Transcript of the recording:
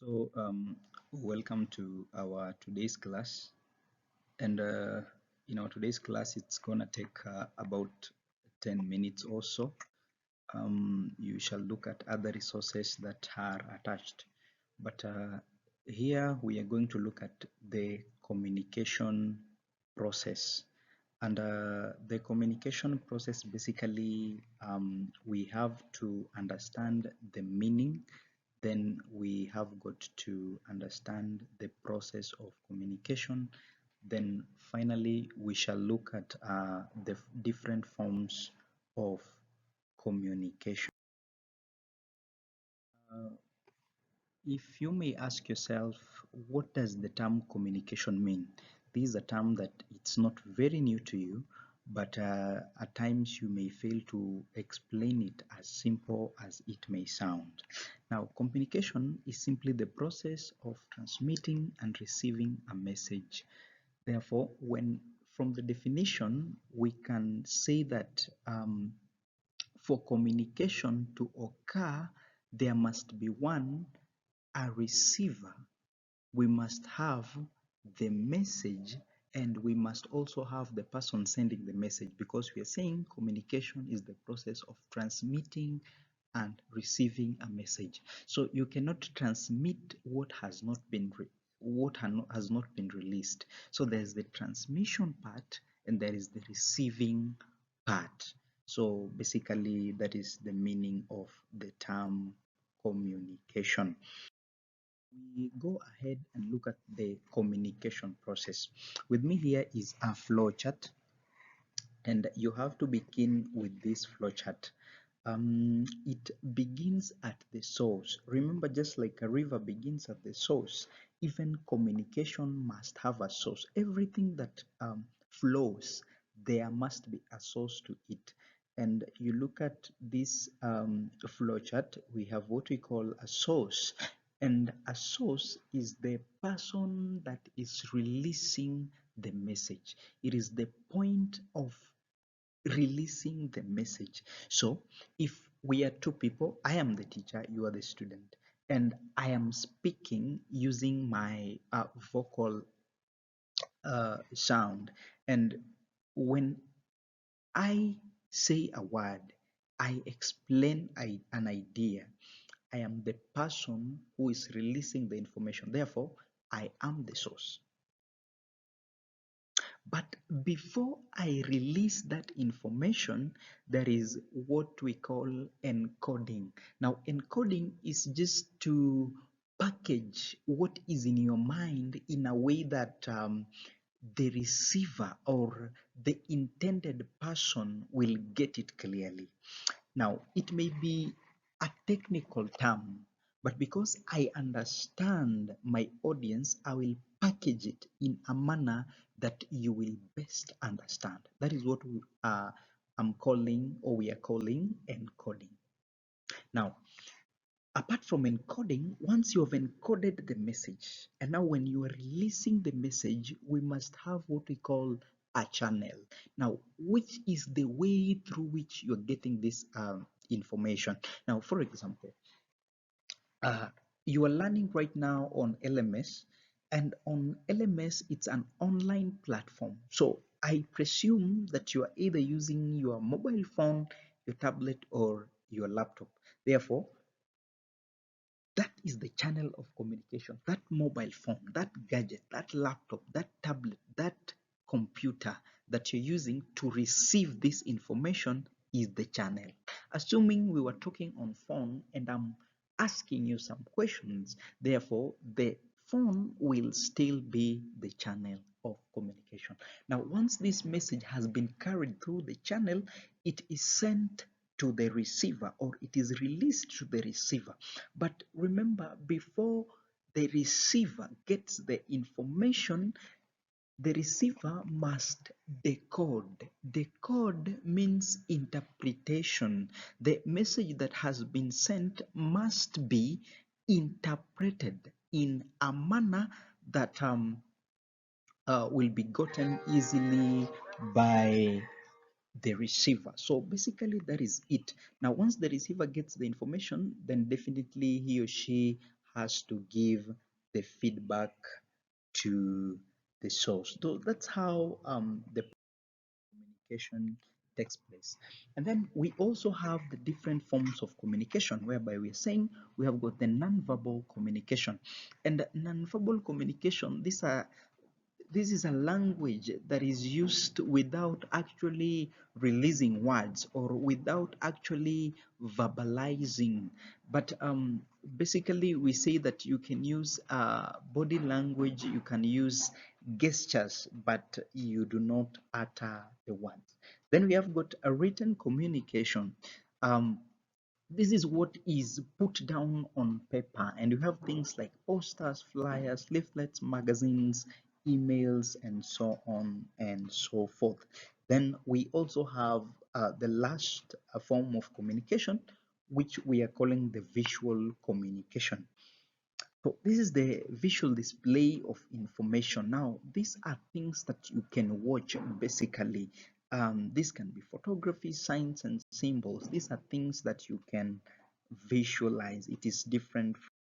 So, welcome to our today's class. And in our today's class, it's gonna take about 10 minutes or so. You shall look at other resources that are attached. But here we are going to look at the communication process. And the communication process basically, we have to understand the meaning, then we have got to understand the process of communication. Then finally, we shall look at the different forms of communication. Uh, if you may ask yourself, what does the term communication mean? This is a term that it's not very new to you, but at times you may fail to explain it as simple as it may sound. Now, communication is simply the process of transmitting and receiving a message. Therefore, when from the definition, we can say that for communication to occur, there must be one, a receiver. We must have the message, and we must also have the person sending the message, because we are saying communication is the process of transmitting and receiving a message. So you cannot transmit what has not been has not been released. So there's the transmission part and there is the receiving part. So basically that is the meaning of the term communication. We go ahead and look at the communication process. With me here is a flow chart, and you have to begin with this flow chart. It begins at the source. Remember, just like a river begins at the source, even communication must have a source. Everything that flows, there must be a source to it. And you look at this flow chart, we have what we call a source. And a source is the person that is releasing the message. It is the point of releasing the message. So if we are two people, I am the teacher, you are the student, and I am speaking using my vocal sound. And when I say a word, I explain an idea. I am the person who is releasing the information. Therefore, I am the source. But before I release that information, there is what we call encoding. Now, encoding is just to package what is in your mind in a way that the receiver or the intended person will get it clearly. Now, it may be a technical term, but because I understand my audience, I will package it in a manner that you will best understand. That is what I'm calling, or we are calling, encoding. Now, apart from encoding, once you have encoded the message, and now when you are releasing the message, we must have what we call a channel. Now, which is the way through which you're getting this information? Now, for example, uh, you are learning right now on LMS, and on LMS, it's an online platform. So I presume that you are either using your mobile phone, your tablet, or your laptop. Therefore, that is the channel of communication. That mobile phone, that gadget, that laptop, that tablet, that computer that you're using to receive this information is the channel. Assuming we were talking on phone and I'm asking you some questions, therefore the phone will still be the channel of communication. Now, once this message has been carried through the channel, it is sent to the receiver, or it is released to the receiver. But remember, before the receiver gets the information, the receiver must decode. Decode means interpretation. The message that has been sent must be interpreted in a manner that will be gotten easily by the receiver. So basically that is it. Now once the receiver gets the information, then definitely he or she has to give the feedback to the source. So that's how the communication takes place. And then we also have the different forms of communication, whereby we're saying we have got the nonverbal communication. And nonverbal communication, this is a language that is used without actually releasing words or without actually verbalizing. But basically, we say that you can use body language, you can use gestures, but you do not utter the words. Then we have got a written communication. Um, this is what is put down on paper, and you have things like posters, flyers, leaflets, magazines, emails, and so on and so forth. Then we also have the last form of communication, which we are calling the visual communication. So this is the visual display of information. Now, these are things that you can watch basically. This can be photography, signs, and symbols. These are things that you can visualize. It is different